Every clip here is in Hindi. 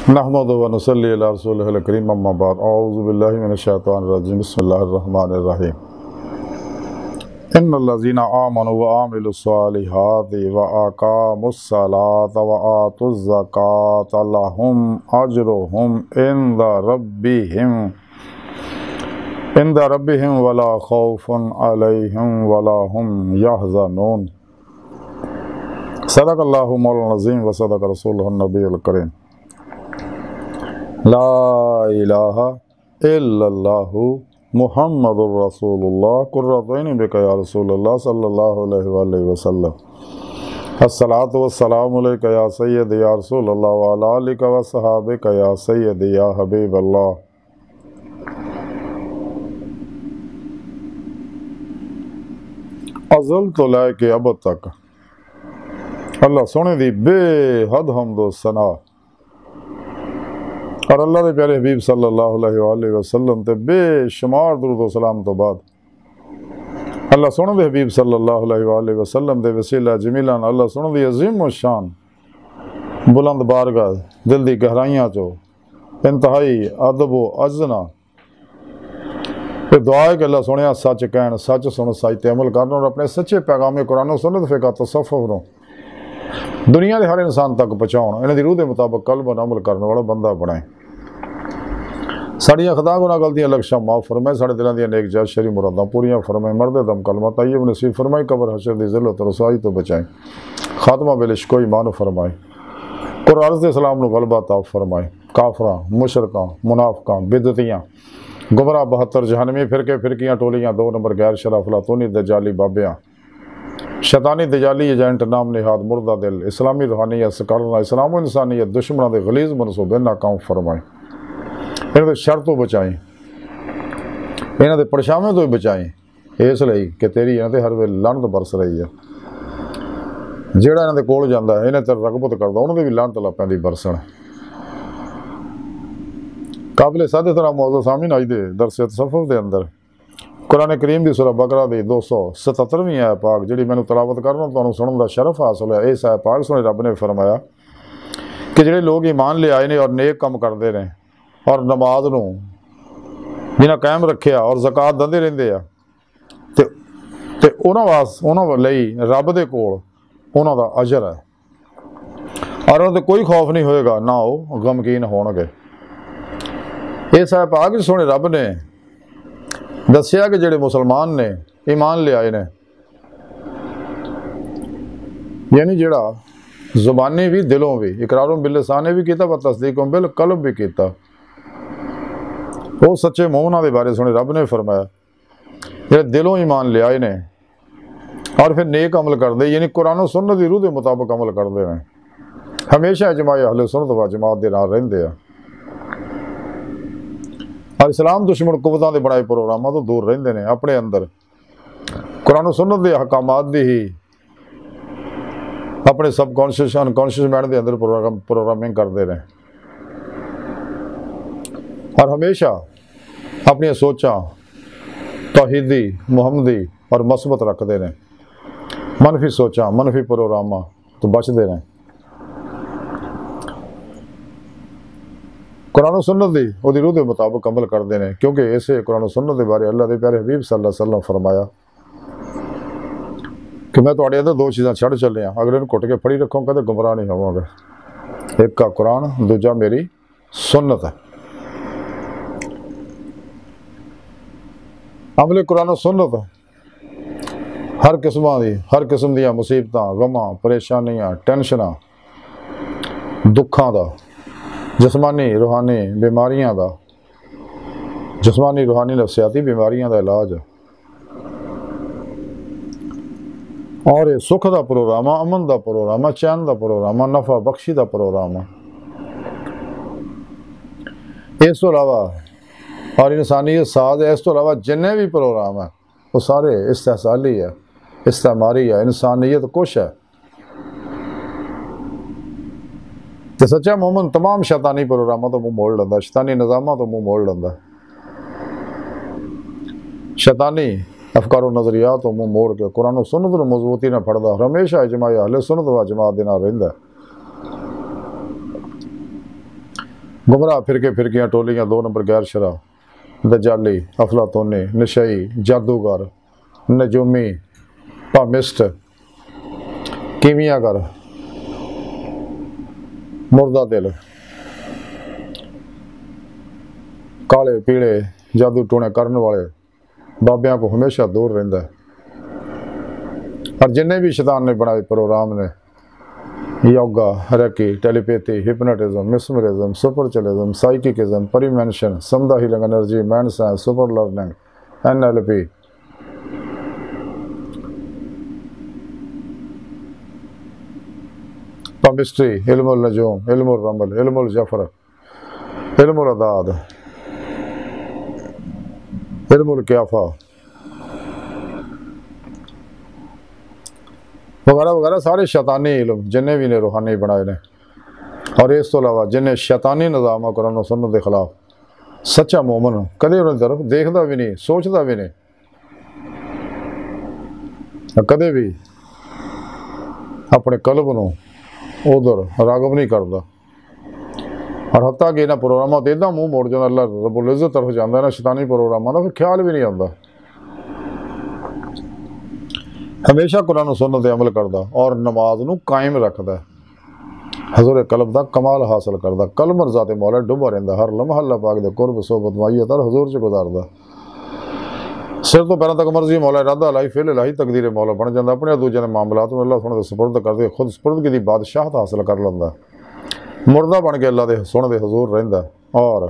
नहमदु व नुसल्ली अला रसूलिहिल करीम अम्मा बाद औज़ु बिल्लाहि मिनश शैतानिर रजीम बिस्मिल्लाहिर रहमानिर रहीम इन्नल्लज़ीना आमनु व आमिलुस सालिहाति व अक़ामुस सलाता व आतुज़ ज़काता लहुम अज्रुहुम इंदा रब्बिहिम वला खौफुन अलैहिम वला हुम यहज़नून। सदक़ल्लाहु मौलाना अज़ीम व सदक़ रसूलुहुन नबियुल करीम। ला इलाहा इल्लल्लाहु मुहम्मदुर रसूलुल्लाह कुर्रतुन बिका या रसूलल्लाह सल्लल्लाहु अलैहि वसल्लम। अस्सलातु वस्सलामु अलैका या सय्यदी या रसूलल्लाह व अला आलिका व सहाबिका या सय्यदी या हबीबल्लाह। अज़ल तो लैके अब तक अल्लाह सोने दी बेहद हम्दो सना और अल्लाह के प्यारे हबीब सल्लल्लाहु अलैहि वसल्लम ते बेशुमार दुरूद व सलाम तो बाद अल्लाह सोने दे हबीब सल्लल्लाहु अलैहि वसल्लम दे वसीला जमीलान अल्लाह सोने दी अजीम व शान बुलंद बारगाह दिल दी गहराइयां चो इंतहाई अदब व अजना दुआ है कि अल्लाह सोने सच कहन, सच सुन, सच ते अमल करन और अपने सच्चे पैगाम कुरान सुन्नत फ़िक़ह तसव्वुफ़ नूं दुनिया के हर इंसान तक पहुँचाउण, इन्हां दी रूह के मुताबिक कल्ब और अमल करने वाला बंदा बनाए। साड़ियाँ खता गुनाह गलतियां लक्ष्यां माफ़ फरमाए, साढ़े दिलों दी नेक जायज़ शरी मुरादां पूरियां फरमाए, मर्द दम कलमा तय्यब नसीब फरमाए, कब्र हशर दी ज़िल्लत रसाई तो बचाए, खात्मा बिल इश्क़ व ईमान फरमाए, कुरान दे इस्लाम नूं गलबा अता फरमाए, काफरां मुशरकां मुनाफिकां बिदअतियां गुमराह 72 जहन्नमी फिरके फिरकियां टोलियां 2 नंबर गैर शरा फलातूनी दजाली बाबियां शैतानी दजाली एजेंट नाम निहाद मुर्दा दिल इस्लामी रूहानियत सकलना इस्लाम इंसानियत दुश्मनों के गलीज मनसूबे नाकाम फरमाए, इन्हां दे शर तो बचाएं, इन्हां दे परछावें तो बचाएं, इसलिए कि तेरी इन्हां ते हर वे लानत बरस रही है। जिहड़ा इन्हां दे कोल जांदा है इन्हां ते रगबत करदा उन्हां दे भी लानत ला पैंदी बरसण। काबिल सादे तरह मौजूद सामीन आज दे दरस तसव्वुफ़ दे अंदर कुरान करीम की सूरह बकरा दी 277वीं आयत पाक जिहड़ी मैनूं तलावत करना तुहानूं सुनन दा शरफ हासिल है। इस आयत पाक सुने रब ने फरमाया कि जिहड़े लोग ईमान ले आए ने और नेक काम करते हैं और नमाज नूं जिन्हां कायम रखिया और ज़कात दिंदे रहिंदे आ ते उन्हां लई रब दे कोल उन्हां दा अजर है और उन्हां ते कोई खौफ नहीं होएगा, ना वो गमकीन होणगे। इस आयत पाक सोने रब ने दसिया कि जिहड़े मुसलमान ने ईमान ले आए ने यानी जिहड़ा जुबानी भी दिलों भी इकरारों बिल लिसाने भी किया व तस्दीकों बिल कल्ब भी किया, वो सच्चे मोमिनां दे बारे सोने रब ने फरमाया जिहड़े दिलों ईमान ले आए ने और फिर नेक अमल करते यानी कुरान सुन्नत दी रूह के मुताबिक अमल करते हैं, हमेशा इजमाए अहले सुन्नत व जमात दे नाल रहिंदे आ और इस्लाम दुश्मन कुवतां दे बनाए प्रोग्रामां तो दूर रहिंदे ने, अपने अंदर कुरान सुन्नत दे अहकामात दी ही अपने सबकॉन्शियस अनकॉन्शियस माइंड के अंदर प्रोग्रामिंग करते हैं और हमेशा अपनी सोचां तौहीदी मुहम्मदी और मसबत रखते हैं, मनफी सोचां मनफी प्रोग्रामां तो बचते हैं। कुरान सुन्नत दी उहदी रूह के मुताबिक अमल करते हैं क्योंकि इसे कुरान सुन्नत के बारे अल्लाह के प्यारे हबीब सल्लल्लाहु अलैहि वसल्लम फरमाया कि मैं तुहाडे अंदर 2 चीज़ां छड़ चलिया, अगर इन्हूं घुट के फड़ी रखो कदे गुमराह नहीं होवोगे, एक का कुरान दूजा मेरी सुन्नत है। अमले कुरान सुन्नत हर किस्म दी मुसीबतां गमां परेशानियां टेंशनां दुखां दा जिस्मानी रूहानी बीमारियां दा जिस्मानी रूहानी नफसियाती बीमारियां दा इलाज और ये सुख का प्रोग्राम है, अमन का प्रोग्राम है, चैन का प्रोग्राम है, नफा बख्शी का प्रोग्राम है। इस तो अलावा और इंसानियत साज है, इस तो अलावा जिन्ने भी प्रोग्राम है वो सारे इस्तेहसाली है, इस्तेमारी है, इंसानियत कुछ है। तो सच्चा मोमिन तमाम शैतानी प्रोग्रामों तो मुँह मोड़ लेंदा, शैतानी निज़ामां तो मुँह मोड़ लेंदा, शैतानी अफकार और नज़रियात तो मुँह मोड़ के कुरान सुन्नत नूं मजबूती नाल फड़दा हमेशा इजमाए अहले सुन्नत व जमात दे नाल रहिंदा। गुमराह फिरके फिरकियाँ टोलियाँ, 2 नंबर गैर शरा, दजाली, अफलातूनी, नशई, जादूगर, नजूमी, पामिस्ट, कीमियागर, मुर्दा दिल, काले पीले जादू टूने करने वाले बाबियां को हमेशा दूर रहिंदा है। और जिन्हें भी शैतान ने बनाए प्रोग्राम ने, yoga, reiki, telepathy, hypnotism, mesmerism, सुपरचलिज्म, साइकिकिज्म, परिमेंशन, समदा healing energy, mind science, super learning, NLP, palmistry, इल्मुल नजूम, इल्मुल रमल, इल्मुल जफर, इल्मुल अदाद, इल्मुल क्याफा वगैरह वगैरह सारे शैतानी इल्म जिन्हें भी ने रूहानी बनाए ने। और इस तो अलावा जिन्हें शैतानी निज़ाम कुरान और सुन्नत के खिलाफ सच्चा मोमन कदे उन्हें तरफ देखता भी नहीं, सोचता भी नहीं, कदे भी अपने कल्ब नूं उधर रागब नहीं करता। और हत्ता कि इन्होंने प्रोग्रामों से इदा मूँह मोड़ जाता, अल्लाह रब्बुल इज़्ज़त तरफ जाता ना शैतानी प्रोग्रामों का, फिर ख्याल भी नहीं आता। हमेशा कुरान सुन्नत ते अमल करता और नमाज नूं कायम रखता, हज़ूर कल्ब का कमाल हासिल करता, कलमर ज़ाते मौला डुबा रहिंदा, हर लम्हा अल्लाह पाक दे कुर्ब सोबत माइयत और हज़ूर च गुजारदा। सिर तो पैरों तक मर्जी मौला इरादा लाई फिल लाई तकदीर मौला बन जाता, अपने दूजे मामलात में अल्लाह सोने सपुर्द करके खुद सपुर्दगी की बादशाहत हासिल कर लैंदा, मुर्दा बन के अल्लाह दे सोने दे हजूर रहिंदा और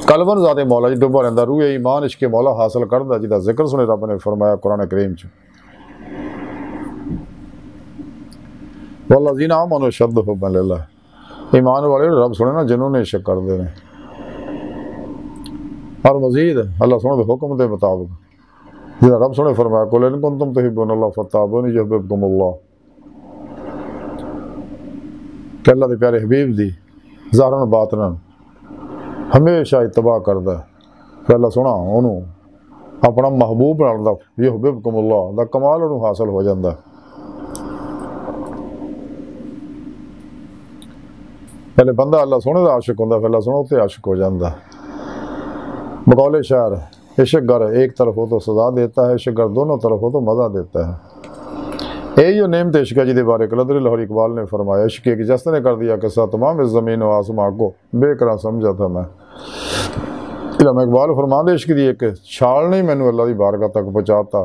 कलबन ज़ाते मौला च डुबा रहिंदा, रूह ईमान इश्क मौला हासिल करदा, जिहदा जिक्र सुने रब ने फरमाया कुरान करीम च, वल्लज़ीना आमनू अशद्दु हुब्बन लिल्लाह, ईमान वाले रब सुने ना जिन्होंने इश्क करते हैं। और मजीद अल्लाह सुने के हुक्म के मुताबिक जिहदा रब सुने फरमाया कुल इन कुंतुम तुहिब्बूनल्लाह फत्ताबिऊनी युहब्बिबकुमुल्लाह, कि अल्लाह के प्यारे हबीब दी ज़ाहरन बातनन हमेशा इत्तबा करदा, फिर अल्लाह सुना उन्होंने अपना महबूब बनाता, युहब्बिबकुमुल्लाह दा कमाल उन्होंने हासिल हो जाता। पहले बंदा अल्लाह सोने का आशिक होंदा, फिर अल्लाह सोना उत्ते आशिक हो जाता। बकौले शायर इश्क गर एक तरफ हो तो सजा देता है, इश्क गर दोनों तरफ हो तो मज़ा देता है। यही जो नेमत इश्क है जिसके बारे कलंदर लाहौरी इकबाल ने फरमाया, इश्क की जस्त ने कर दिया किस्सा तमाम इस ज़मीन व आसमां को बेकरार समझा था मैं। इलामा इकबाल फरमाते इश्क की एक छाल नहीं मैनू अल्लाह की बारगाह तक पहुँचाता,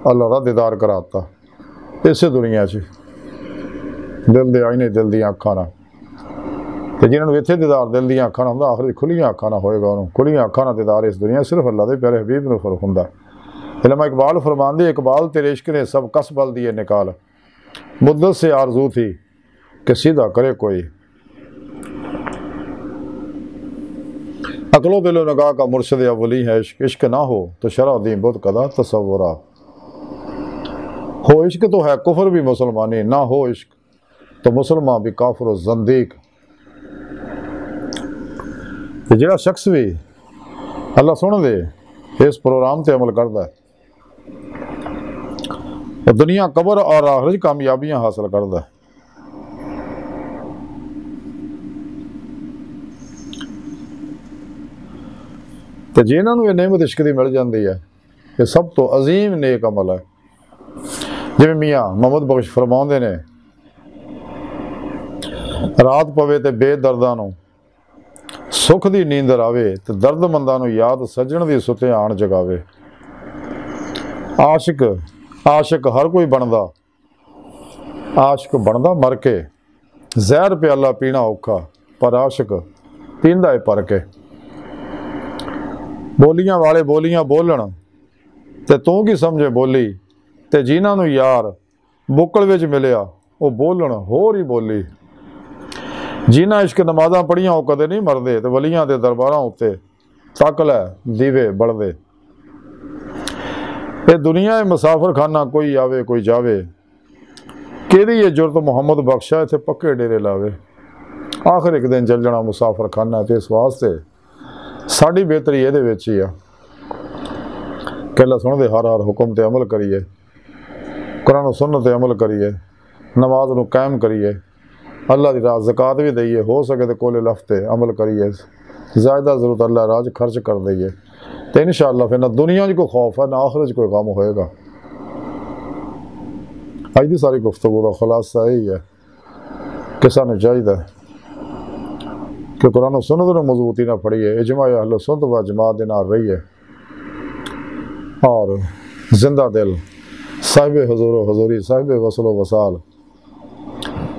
अल्लाह का दीदार कराता इस दुनिया च दिल दे आईने दिल दी अखां ना, तो जिन्होंने इत्थे दीदार दिल दी अखां ना होंदा, आखिर खुलियां अखां ना होएगा, उन्होंने खुलियां अखां ना दीदार इस दुनिया सिर्फ अल्लाह के प्यारे हबीब नूं फर्क हुंदा। इलामा इकबाल फरमांदे इकबाल तेरे इश्क ने सब कस बल दिए निकाल, मुद्दत से आरजू थी कि सीधा करे कोई, अकलो दिलो नगाह का मुर्शद अवली है इश्क, इश्क ना हो तो शरा दी बुत कदा तसव्वुरा, हो इश्क तो है कुफर भी मुसलमानी, ना हो इश्क तो मुसलमान भी काफिर और ज़ंदीक। जिहड़ा शख्स भी अल्लाह सुन दे इस प्रोग्राम से अमल करता है, वो दुनिया कबर और आखिरत कामयाबियां हासिल करता है। तो जिन्होंने ये नेमत इश्क की मिल जाती है, ये सब तो अजीम नेक अमल है। जिवें मियाँ मोहम्मद बख्श फरमाउंदे ने, रात पवे तो बेदर्दां नूं सुख की नींदर आवे, तो दर्दमंदां नूं याद सजण दी सुते आण जगावे। आशिक आशिक हर कोई बनदा, आशिक बनदा मर के, जहर प्याला पीना औखा पर आशिक पींदा है भर के। बोलियां वाले बोलियां बोलन ते तू की समझे बोली, ते जिन्हां नूं यार बुक्कल विच मिलिया वो बोलन होर ही बोली। जिन्हां इश्क नमाज़ां पढ़ियां वो कदे नहीं मरदे, ते वलियां दे दरबारां उत्ते तक लै दीवे बलदे। ये दुनिया है मुसाफिर खाना, कोई आवे कोई जावे, केदी ये जुरत मुहम्मद बख्शा इत्थे पक्के डेरे लावे। आखिर एक दिन चल जाना मुसाफिर खाना, ते इस वास्ते साड़ी बेहतरी ये विच ही आ कि अल्लाह सुन दे हर हर हुक्म ते अमल करिए, कुरान सुन्नत ते अमल करिए, नमाज नूं कायम करिए, अल्लाह की राह ज़कात भी दईए, हो सके तो कोले लफ्ते अमल करिए, ज़्यादा ज़रूरत अल्लाह राज खर्च कर दईए, तो इंशाअल्लाह फिर ना दुनिया च कोई खौफ है ना आखिरत कोई गम होएगा। अज की सारी गुफ्तगू का खुलासा यही है कि सानू चाहिए कि कुरान और सुन्नत ने मजबूती ना फड़िए, इजमा अहले सुन्नत व जमात के नाल रहिए, और जिंदा दिल साहिब हुजूर व हुजूरी, साहिब वसल व वसाल,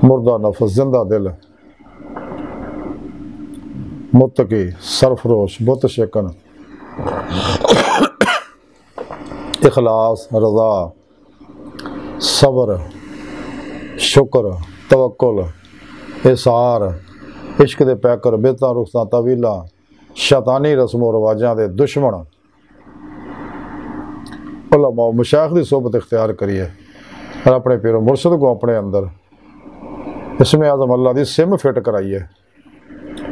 मुर्दा नफ्स जिंदा दिल, मुत्तकी सरफरोश बुत शिकन, इखलास रज़ा सब्र शुक्र तवक्कुल इसार इश्क दे पैकर बेतां रुखसां तवीलां शैतानी रस्मों रवाजां दे दुश्मन उलमा मशाइख की सोबत इख्तियार करिए और अपने पीर मुर्शद को अपने अंदर इसमें आज़म अल्लाह की सिम फिट कराइए,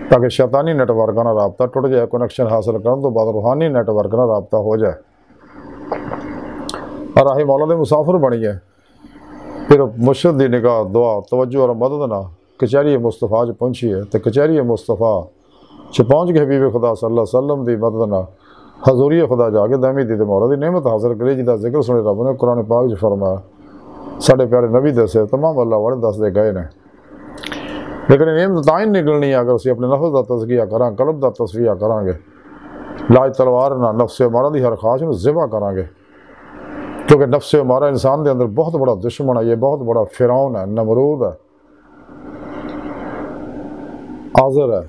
ताकि शैतानी नेटवर्क का रबता टुट जाए, कनैक्शन हासिल करने तो बाद रूहानी नेटवर्क का रबता हो जाए, और राही मौला दे मुसाफिर बनिए। फिर मुर्शद की निगाह दुआ तवज्जो और मदद ना कचहरी मुस्तफ़ा च पहुँचीए, तो कचहरी मुस्तफ़ा च पहुँच के हबीब खुदा सल्लल्लाहु अलैहि वसल्लम की मदद ना हजूरी खुदा जाके दमी दी मौला की नेमत हासिल करी, जिसका जिक्र सुने रब ने कुरान पाक च फरमाया, साढ़े प्यारे नबी दसे तमाम अल्लाह वाले दसते गए ने। लेकिन नेमत तां ही निकलनी अगर असीं अपने नफ्स का तज़किया करां, कल्ब का तस्फिया करांगे, लाज तलवार ना नफ्स मारा की हर ख्वाहिश में ज़िबा करांगे, क्योंकि नफ्स मारा इंसान के अंदर बहुत बड़ा दुश्मन है, ये बहुत बड़ा फिरौन है, नमरूद है, आज़र है,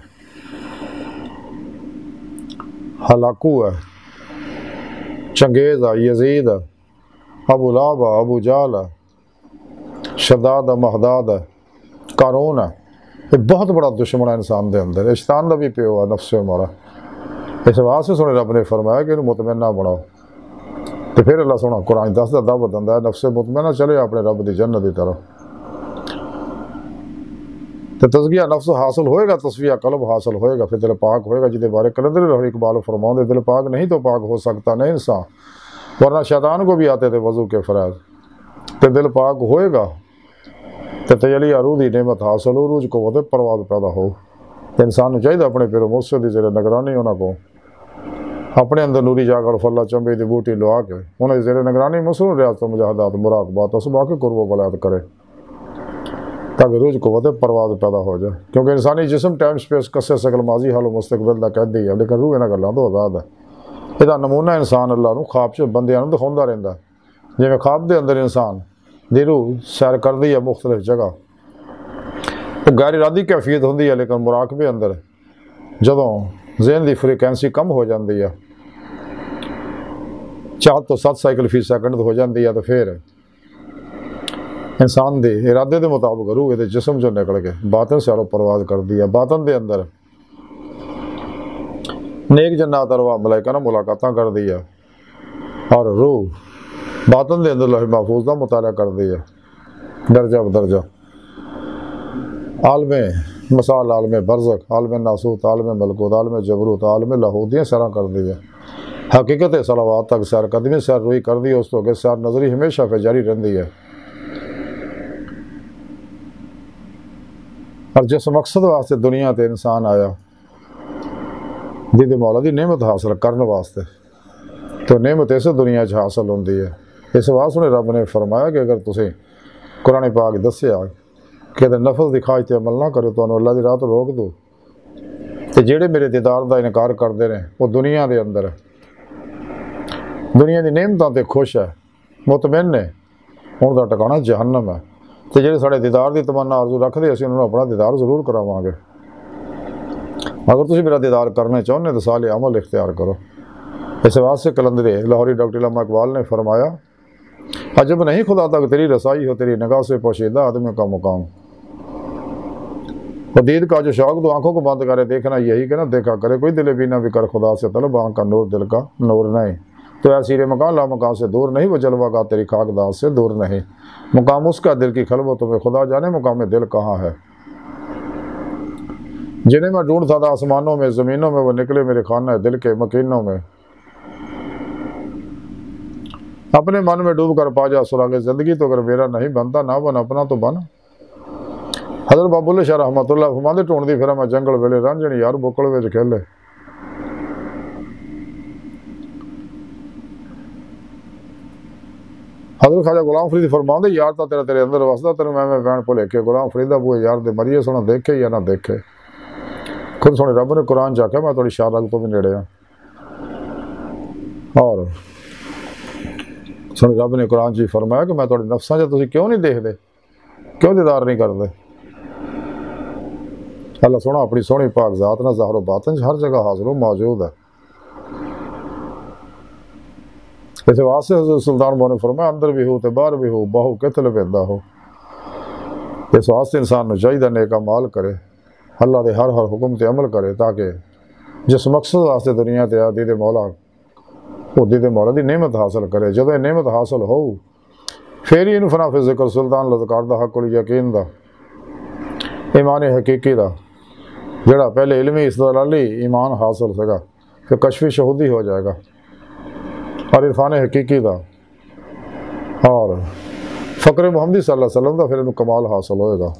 हलाकू है, चंगेज़ है, यजीद है, अबू लाब है, अबू जाल है, शदाद है, महदाद है, कारून है, ये बहुत बड़ा दुश्मन है इंसान के अंदर, शैतान का भी प्यो है नफ्स मारा। इस वास्ते सुने रब ने फरमाया कि मुतमन्ना बनाओ, तो फिर अल्लाह सोना कुरान दसदा दावत दिंदा है नफ्स मुतमन्ना चले अपने रब की जन्नत की तरफ। तो तज़किया नफ्स हासिल होएगा, तस्फिया कल्ब हासिल होएगा, फिर दिल पाक होएगा, जिसके बारे कलंदर लाहौरी इकबाल फरमाते दिल पाक नहीं तो पाक हो सकता नहीं इंसान, वरना शैतान को भी आते थे वज़ू के फ़राज़। तो दिल पाक होएगा तो तजली अरूद की नेमत हासिल हो, रूज को वो परवाज पैदा हो। तो इंसान को चाहिए अपने फिर मुर्शद की जेरे निगरानी उन्होंने अपने अंदर नूरी जाकर फल्ला चंबे की बूटी लुआ के उन्हें जेरे निगरानी मसरूर रियासत मुजाहदात मुराकबात उसबा के कुर्ब वलायत करे, ताकि रूज को वो परवाज पैदा हो जाए। क्योंकि इंसानी जिसम टाइम स्पेस कस्से सकल माजी हालो मुस्तकबिल का कहती है, लेकिन रूह इन्होंने गलों तो आज़ाद है। यदा नमूना इंसान अल्लाह को ख्वाब च बंदियां दिखाता रहिंदा, जिवें ख्वाब के अंदर इंसान दी रूह सैर करती है मुख्तलिफ जगह, वो गैर इरादी कैफियत होंगी है, लेकिन मुराकबे अंदर जदों ज़हन की फ्रीकैंसी कम हो जाती है, 4 तो 7 साइकिल फी सैकंड हो जाती है, तो फिर इंसान के इरादे के मुताबिक रूह ये जिसम चो निकल के बातन सैरो परवाज करती है। बातन के अंदर नेक जन्नात अरवा मलाइका नाल मुलाकातां करती है, और रूह बातन के अंदर लौह महफूज का मुताला करती है, दर्जा बदर्जा आलमे मसाल, आलमे बरज़क, आलमे नासूत, आलमे मलकूत, आलमे जबरूत, आलमे लाहूदियाँ सैर करती है। हकीकत सलावात तक सैर कदमी सैर रूही कर दी, उस तो अगे सैर नजरी हमेशा फिर जारी रही है। और जिस मकसद वास्ते दुनिया ते इंसान आया, दीदी मौला की नेमत हासिल करने वास्ते, तो नेमत इस दुनिया हासिल होती है। इस वास्ते रब ने फरमाया कि अगर तुसीं कुरान पाक दस्या कि नफस की ख्वाहिश अमल ना करो, तो अल्लाह की राह तो रोक दो, तो जेड़े मेरे दीदार का इनकार करते हैं वो दुनिया के अंदर दुनिया की नेमतों से खुश है, मुतमिन ने, उनका ठिकाना जहन्नम है। तो जेडे साढ़े दीदार की तमन्ना आरजू रखते असीं उन्होंने अपना दीदार जरूर करावांगे। अगर तुसीं मेरा दीदार करना चाहुंदे तो साले अमल इख्तियार करो। इस वास्ते कलंदरे लाहौरी डॉक्टर अल्लामा इकबाल ने फरमाया, अजब नहीं खुदा तक तेरी रसाई हो, तेरी निगाह से पोशीदा आदमी का मुकाम। दीद का जो शौक तो आंखों को बंद करे देखना यही कि ना देखा करे, कोई दिले बीना भी कर खुदा से तलब, आँख का नूर दिल का नूर नहीं। तो ऐसीरे मकान ला मकान से दूर नहीं, वो जलवा का तेरी खाकदास से दूर नहीं। मुकाम उसका दिल की खलबो तुम्हें खुदा जाने, मुकाम दिल कहाँ है। जिन्हें मैं ढूंढता था आसमानों में ज़मीनों में, वो निकले मेरे खाना दिल के मकीनों में। अपने मन में डूब कर पा जा सुरागे ज़िंदगी, तो अगर मेरा नहीं बनता ना बन अपना तो बन। हज़रत बाबुल्ले शाह रहमतुल्लाह फरमांदे ढूंढदी फिरां मैं जंगल वेले रांझणी यार बुकल विच खेले। हज़रत ख्वाजा गुलाम फरीद फरमांदे यार तो तेरा तेरे अंदर वसदा, तेरे मैं भैन भुलेखे गुलाम फरीदा बुए यार दे मरिए सोना देखे या ना देखे। खुद सोने रब ने कुरान च आख्या मैं थोड़ी शाह रग तो भी नेड़े हाँ। और सोने रब ने कुरान च फरमाया कि मैं थोड़े नफ्सां च तुसीं क्यों नहीं देखते, क्यों दीदार नहीं करते। अल्लाह सोना अपनी सोहनी पाक जात ना ज़ाहिर बातिन हर जगह हाजिर मौजूद है। इस वास्ते हज़रत सुल्तान ने फरमाया अंदर भी हो तो बाहर भी हो, बाहू कितल पैदा हो। इस वास्ते इंसान चाहिए नेक अमाल करे, अल्लाह के हर हर हुक्म से अमल करे, ताकि जिस मकसद वास्ते दुनिया ते आदी दे मौला उदी दे मौला की नेमत हासिल करे। जब यह नेमत हासिल हो फिर ही इन्हू फनाफे जिक्र सुल्तान लदकार दा हक उल यकीन दा ईमान हकीकी दा जड़ा पहले इल्मी इस्तदलाली ईमान हासिल सगा, फिर कशफी शहूदी हो जाएगा और इरफान हकीकी दा और फ़क्र मुहम्मदी सल्लल्लाहु अलैहि वसल्लम दा फिर इन्हू कमाल हासिल होएगा।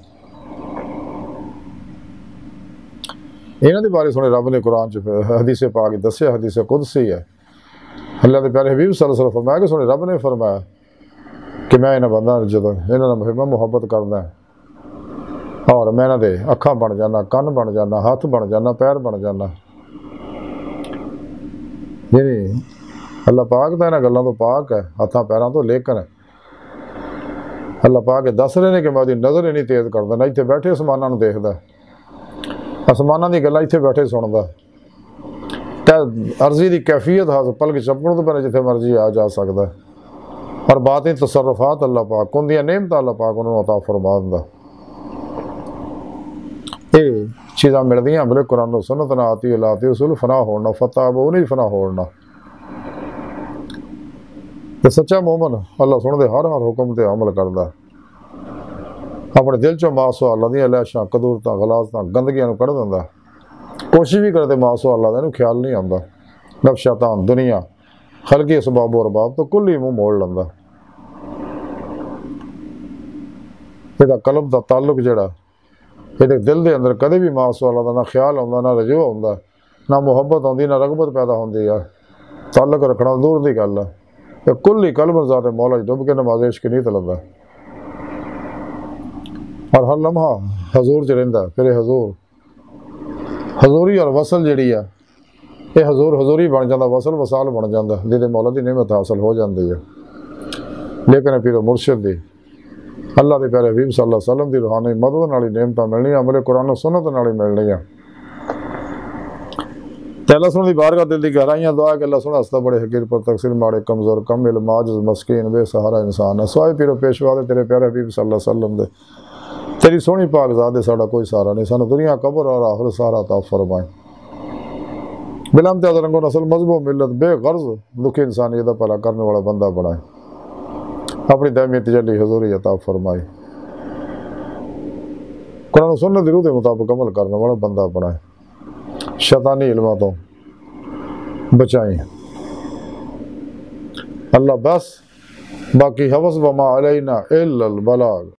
इन्हां दे बारे सुने रब ने कुरान च हदीस पाक दस्सिया, हदीस कुदसी है। अल्लाह के प्यारे हबीब सल्लल्लाहु अलैहि वसल्लम फरमाया कि सुने रब ने फरमाया कि मैं इन्हां बंदा जदों इन्हां नाल मुहब्बत करदा और मैं इन्हां दे अखां बन जाना, कन्न बन जाना, हाथ बन जाना, पैर बन जाना। जी अल्लाह पाक तो इन्हां गल्लां तो पाक है, हत्थां पैरां तो, लेकिन अल्लाह पाक दस रहे ने कि मैं उसकी नज़र इन्नी तेज़ करदा ना इत्थे बैठे आसमानां नूं देखदा, आसमानां दी गल्लां इत्थे बैठे सुनदा, अर्जी की कैफियत हासिल पलक चपण तो पहले जिथे मर्जी आ जा सकता है। और बातिन तसर्रुफात अल्लाह पाक उनदियां नेमतां अल्लाह पाक उन्होंने अता फरमा दिंदा। ये चीज़ां मिलदियां बोले कुरान और सुन्नत ना आती लाती रसूल फना होना फता वो नहीं फना होना। तो सच्चा मोमन अल्लाह सुनते हर हर हुक्म से अमल करता, अपने दिल चो मासो अल्लाह दी लैशां कदूरतां गलाजतां गंदगियां कढ़ दिंदा, कोशिश भी करते मासो अल्लाह का ख्याल नहीं आता। नफ्शातान दुनिया खलकी असबाब अरबाब तो कुल ही मुँह मोड़ लेंदा। यदा कलब का ताल्लुक जड़ा ये दिल के अंदर कदे भी मासो अल्लाह का ना ख्याल आता, ना रजू आता, ना मुहब्बत आती, ना रगबत पैदा होती है। ताल्लुक रखना दूर की गल है, तो कुल ही कलब ज़ात मौला डुब के नमाज इश्क नहीं तलदा और हर लम्हा हजूर च रहिंदा। फिर हजूरी और वसल जी है ये हजूरी बन जाता, वसल वसाल बन जाता, जिहदे मौला की नेमत हासिल हो जाती है। लेकिन फिर मुर्शिद की अल्लाह के प्यारे हबीब सल्लल्लाहु अलैहि वसल्लम की रूहानी मदद नाल नेमत मिलनी, अमले कुरान सुन्नत नाल मिलनी। अल्लाह सुन की बारगाह दिल की गहराइयां दुआ कि अल्लाह सुन हस्ता बड़े हकीर पर तकसीर माड़े कमज़ोर कम इल्म आजिज़ मस्कीन बेसहारा इंसान है। स्वाए पीरो पेशवा दे तेरे प्यारे हबीब सल्लल्लाहु अलैहि वसल्लम दे तेरी सोहनी पाक ज़ात दे साडा कोई सहारा नहीं, सानू दुनिया कबर और आखिरत सहारा अता फरमाए। बिला इम्तियाज़ रंगो नस्ल मजहब मिलत बेगर्ज दुखी इंसानियत का भला करने वाला बंदा बनाए, अपनी दायमी तजल्ली हजूरी अता फरमाए, कुरान सुन्नत दी रूह के मुताबिक अमल करने वाला बंदा बनाए, शैतानी इल्मां तो बचाए अल्लाह। बस बाकी हवस वमा अलैना इल्लल बलाग।